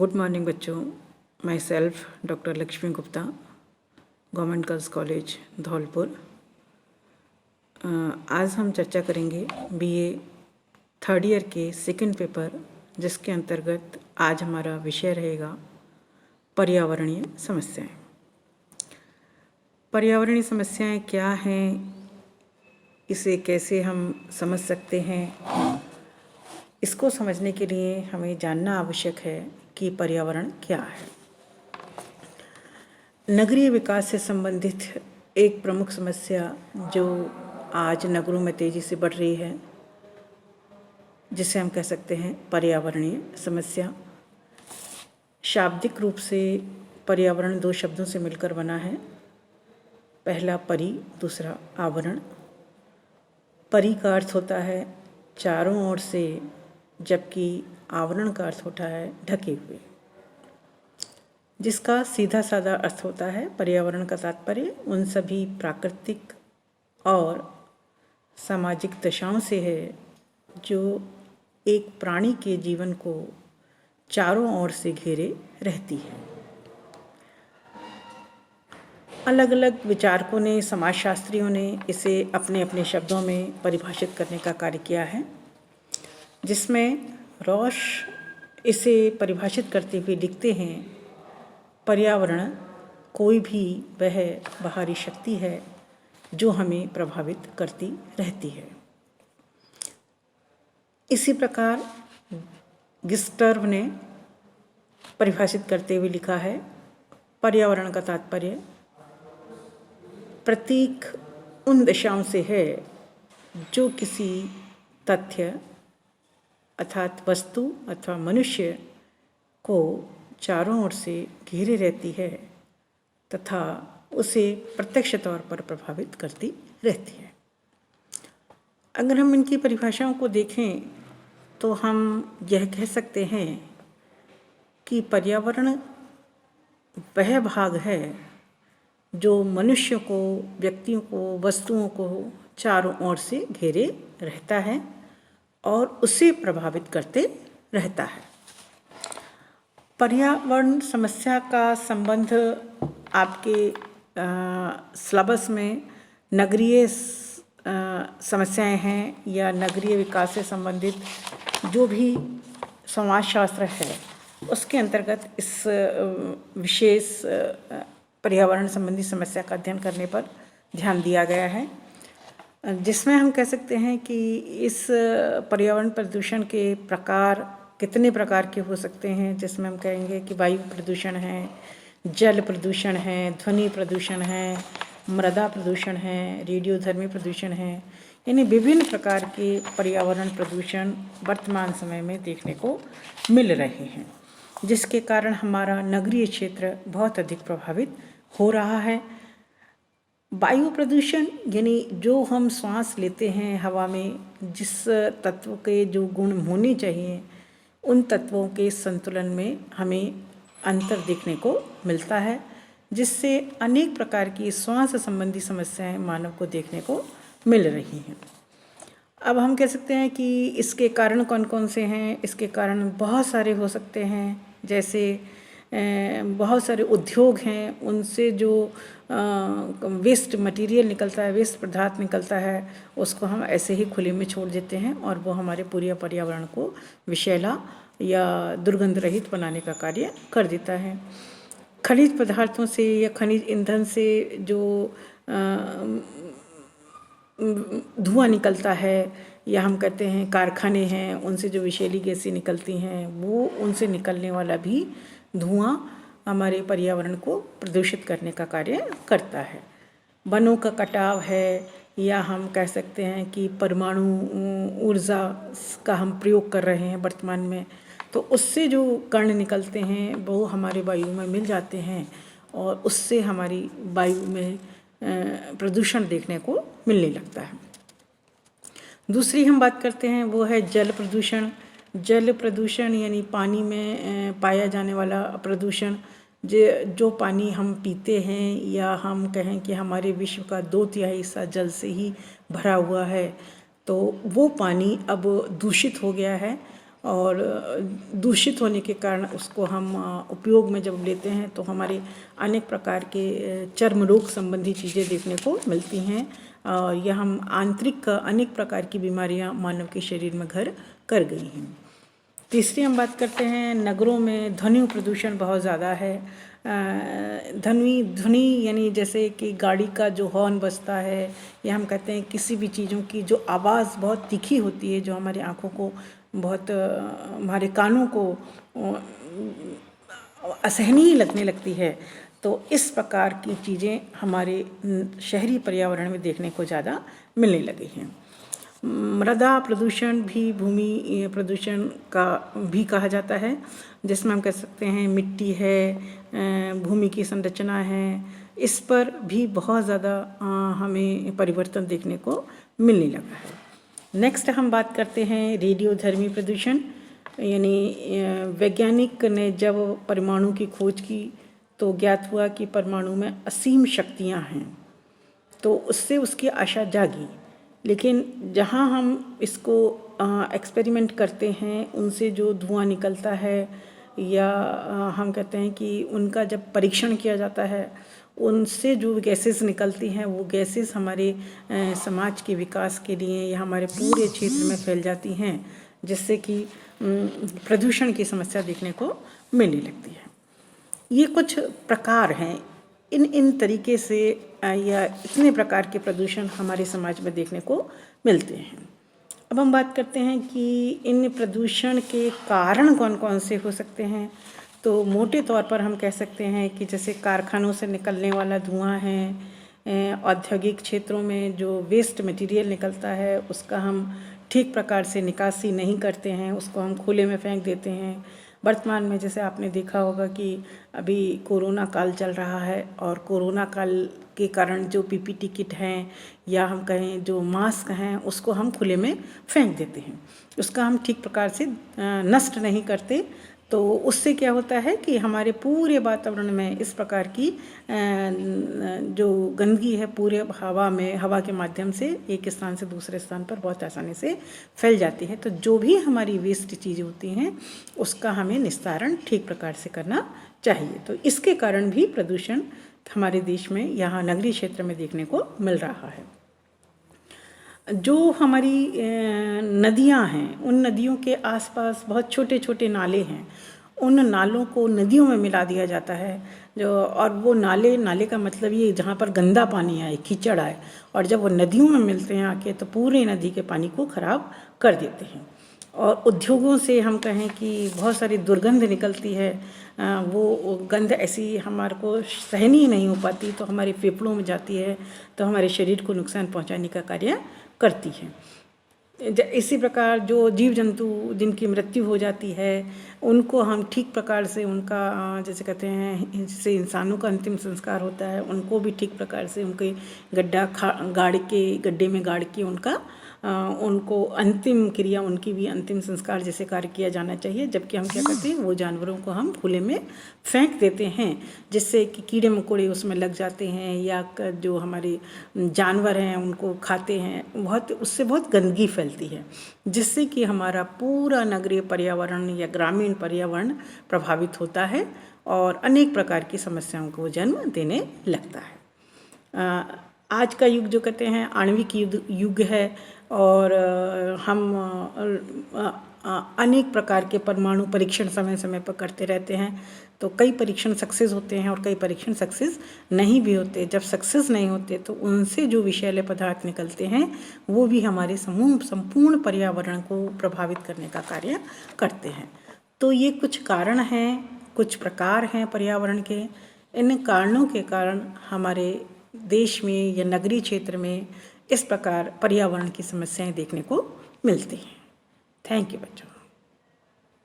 Good morning बच्चों। My self doctor Lakshmi Gupta, government girls college Dholpur. आज हम चर्चा करेंगे बीए थर्ड ईयर के सेकंड पेपर, जिसके अंतर्गत आज हमारा विषय रहेगा पर्यावरणीय समस्याएं। पर्यावरणीय समस्याएं क्या हैं, इसे कैसे हम समझ सकते हैं, इसको समझने के लिए हमें जानना आवश्यक है कि पर्यावरण क्या है। नगरीय विकास से संबंधित एक प्रमुख समस्या जो आज नगरों में तेजी से बढ़ रही है, जिसे हम कह सकते हैं पर्यावरणीय समस्या। शाब्दिक रूप से पर्यावरण दो शब्दों से मिलकर बना है, पहला परि, दूसरा आवरण। परि का अर्थ होता है चारों ओर से, जबकि आवरण का अर्थ होता है ढके हुए, जिसका सीधा साधा अर्थ होता है पर्यावरण का तात्पर्य उन सभी प्राकृतिक और सामाजिक दशाओं से है जो एक प्राणी के जीवन को चारों ओर से घेरे रहती है। अलग अलग विचारकों ने, समाजशास्त्रियों ने इसे अपने अपने शब्दों में परिभाषित करने का कार्य किया है, जिसमें रॉश इसे परिभाषित करते हुए लिखते हैं, पर्यावरण कोई भी वह बाहरी शक्ति है जो हमें प्रभावित करती रहती है। इसी प्रकार गिस्टर्व ने परिभाषित करते हुए लिखा है, पर्यावरण का तात्पर्य प्रतीक उन दिशाओं से है जो किसी तथ्य अर्थात वस्तु अथवा मनुष्य को चारों ओर से घेरे रहती है तथा उसे प्रत्यक्ष तौर पर प्रभावित करती रहती है। अगर हम इनकी परिभाषाओं को देखें तो हम यह कह सकते हैं कि पर्यावरण वह भाग है जो मनुष्य को, व्यक्तियों को, वस्तुओं को चारों ओर से घेरे रहता है और उसे प्रभावित करते रहता है। पर्यावरण समस्या का संबंध आपके सिलेबस में नगरीय समस्याएं हैं या नगरीय विकास से संबंधित जो भी समाजशास्त्र है, उसके अंतर्गत इस विशेष पर्यावरण संबंधी समस्या का अध्ययन करने पर ध्यान दिया गया है, जिसमें हम कह सकते हैं कि इस पर्यावरण प्रदूषण के प्रकार कितने प्रकार के हो सकते हैं, जिसमें हम कहेंगे कि वायु प्रदूषण है, जल प्रदूषण है, ध्वनि प्रदूषण है, मृदा प्रदूषण है, रेडियोधर्मी प्रदूषण है। यानी विभिन्न प्रकार के पर्यावरण प्रदूषण वर्तमान समय में देखने को मिल रहे हैं, जिसके कारण हमारा नगरीय क्षेत्र बहुत अधिक प्रभावित हो रहा है। वायु प्रदूषण यानी जो हम श्वास लेते हैं हवा में, जिस तत्व के जो गुण होने चाहिए उन तत्वों के संतुलन में हमें अंतर देखने को मिलता है, जिससे अनेक प्रकार की श्वास संबंधी समस्याएं मानव को देखने को मिल रही हैं। अब हम कह सकते हैं कि इसके कारण कौन कौन से हैं। इसके कारण बहुत सारे हो सकते हैं, जैसे बहुत सारे उद्योग हैं, उनसे जो वेस्ट मटेरियल निकलता है, वेस्ट पदार्थ निकलता है, उसको हम ऐसे ही खुले में छोड़ देते हैं और वो हमारे पूरे पर्यावरण को विषैला या दुर्गंध रहित बनाने का कार्य कर देता है। खनिज पदार्थों से या खनिज ईंधन से जो धुआं निकलता है, या हम कहते हैं कारखाने हैं, उनसे जो विषैली गैसें निकलती हैं, वो उनसे निकलने वाला भी धुआं हमारे पर्यावरण को प्रदूषित करने का कार्य करता है। वनों का कटाव है, या हम कह सकते हैं कि परमाणु ऊर्जा का हम प्रयोग कर रहे हैं वर्तमान में, तो उससे जो कण निकलते हैं वो हमारे वायु में मिल जाते हैं और उससे हमारी वायु में प्रदूषण देखने को मिलने लगता है। दूसरी हम बात करते हैं वो है जल प्रदूषण। जल प्रदूषण यानी पानी में पाया जाने वाला प्रदूषण, जो पानी हम पीते हैं, या हम कहें कि हमारे विश्व का 2/3 हिस्सा जल से ही भरा हुआ है, तो वो पानी अब दूषित हो गया है और दूषित होने के कारण उसको हम उपयोग में जब लेते हैं तो हमारे अनेक प्रकार के चर्म रोग संबंधी चीज़ें देखने को मिलती हैं और यह हम आंतरिक अनेक प्रकार की बीमारियां मानव के शरीर में घर कर गई हैं। तीसरी हम बात करते हैं, नगरों में ध्वनि प्रदूषण बहुत ज़्यादा है। ध्वनि यानी जैसे कि गाड़ी का जो हॉर्न बजता है, या हम कहते हैं किसी भी चीज़ों की जो आवाज़ बहुत तीखी होती है, जो हमारी आँखों को बहुत हमारे कानों को असहनीय लगने लगती है, तो इस प्रकार की चीज़ें हमारे शहरी पर्यावरण में देखने को ज़्यादा मिलने लगी हैं। मृदा प्रदूषण भी भूमि प्रदूषण का भी कहा जाता है, जिसमें हम कह सकते हैं मिट्टी है, भूमि की संरचना है, इस पर भी बहुत ज़्यादा हमें परिवर्तन देखने को मिलने लगा है। नेक्स्ट हम बात करते हैं रेडियोधर्मी प्रदूषण, यानी वैज्ञानिक ने जब परमाणु की खोज की तो ज्ञात हुआ कि परमाणु में असीम शक्तियाँ हैं, तो उससे उसकी आशा जागी। लेकिन जहाँ हम इसको एक्सपेरिमेंट करते हैं, उनसे जो धुआं निकलता है या हम कहते हैं कि उनका जब परीक्षण किया जाता है, उनसे जो गैसेस निकलती हैं वो गैसेस हमारे समाज के विकास के लिए या हमारे पूरे क्षेत्र में फैल जाती हैं, जिससे कि प्रदूषण की समस्या देखने को मिलने लगती है। ये कुछ प्रकार हैं, इन तरीके से या इतने प्रकार के प्रदूषण हमारे समाज में देखने को मिलते हैं। अब हम बात करते हैं कि इन प्रदूषण के कारण कौन कौन से हो सकते हैं। तो मोटे तौर पर हम कह सकते हैं कि जैसे कारखानों से निकलने वाला धुआं है, औद्योगिक क्षेत्रों में जो वेस्ट मटेरियल निकलता है उसका हम ठीक प्रकार से निकासी नहीं करते हैं, उसको हम खुले में फेंक देते हैं। वर्तमान में जैसे आपने देखा होगा कि अभी कोरोना काल चल रहा है और कोरोना काल के कारण जो पीपीटी किट हैं या हम कहें जो मास्क हैं, उसको हम खुले में फेंक देते हैं, उसका हम ठीक प्रकार से नष्ट नहीं करते। तो उससे क्या होता है कि हमारे पूरे वातावरण में इस प्रकार की जो गंदगी है पूरे हवा के माध्यम से एक स्थान से दूसरे स्थान पर बहुत आसानी से फैल जाती है। तो जो भी हमारी वेस्ट चीज़ें होती हैं उसका हमें निस्तारण ठीक प्रकार से करना चाहिए। तो इसके कारण भी प्रदूषण हमारे देश में यहाँ नगरीय क्षेत्र में देखने को मिल रहा है। जो हमारी नदियाँ हैं, उन नदियों के आसपास बहुत छोटे छोटे नाले हैं, उन नालों को नदियों में मिला दिया जाता है। और वो नाले का मतलब ये जहाँ पर गंदा पानी आए, कीचड़ आए, और जब वो नदियों में मिलते हैं आके तो पूरे नदी के पानी को खराब कर देते हैं। और उद्योगों से हम कहें कि बहुत सारी दुर्गंध निकलती है, वो गंध ऐसी हमारे को सहनीय नहीं हो पाती, तो हमारे फेफड़ों में जाती है, तो हमारे शरीर को नुकसान पहुंचाने का कार्य करती है। इसी प्रकार जो जीव जंतु जिनकी मृत्यु हो जाती है, उनको हम ठीक प्रकार से उनका जैसे कहते हैं जिससे इंसानों का अंतिम संस्कार होता है, उनको भी ठीक प्रकार से उनके गड्ढे में गाड़ के उनको अंतिम क्रिया, उनकी भी अंतिम संस्कार जैसे कार्य किया जाना चाहिए। जबकि हम क्या करते हैं, वो जानवरों को हम खुले में फेंक देते हैं, जिससे कि कीड़े मकोड़े उसमें लग जाते हैं या जो हमारे जानवर हैं उनको खाते हैं, उससे बहुत गंदगी फैलती है, जिससे कि हमारा पूरा नगरीय पर्यावरण या ग्रामीण पर्यावरण प्रभावित होता है और अनेक प्रकार की समस्याओं को जन्म देने लगता है। आज का युग जो कहते हैं आणविक युग है, और हम अनेक प्रकार के परमाणु परीक्षण समय समय पर करते रहते हैं। तो कई परीक्षण सक्सेस होते हैं और कई परीक्षण सक्सेस नहीं भी होते। जब सक्सेस नहीं होते तो उनसे जो विषैले पदार्थ निकलते हैं वो भी हमारे संपूर्ण पर्यावरण को प्रभावित करने का कार्य करते हैं। तो ये कुछ कारण हैं, कुछ प्रकार हैं पर्यावरण के। इन कारणों के कारण हमारे देश में या नगरीय क्षेत्र में इस प्रकार पर्यावरण की समस्याएं देखने को मिलती हैं। थैंक यू बच्चों।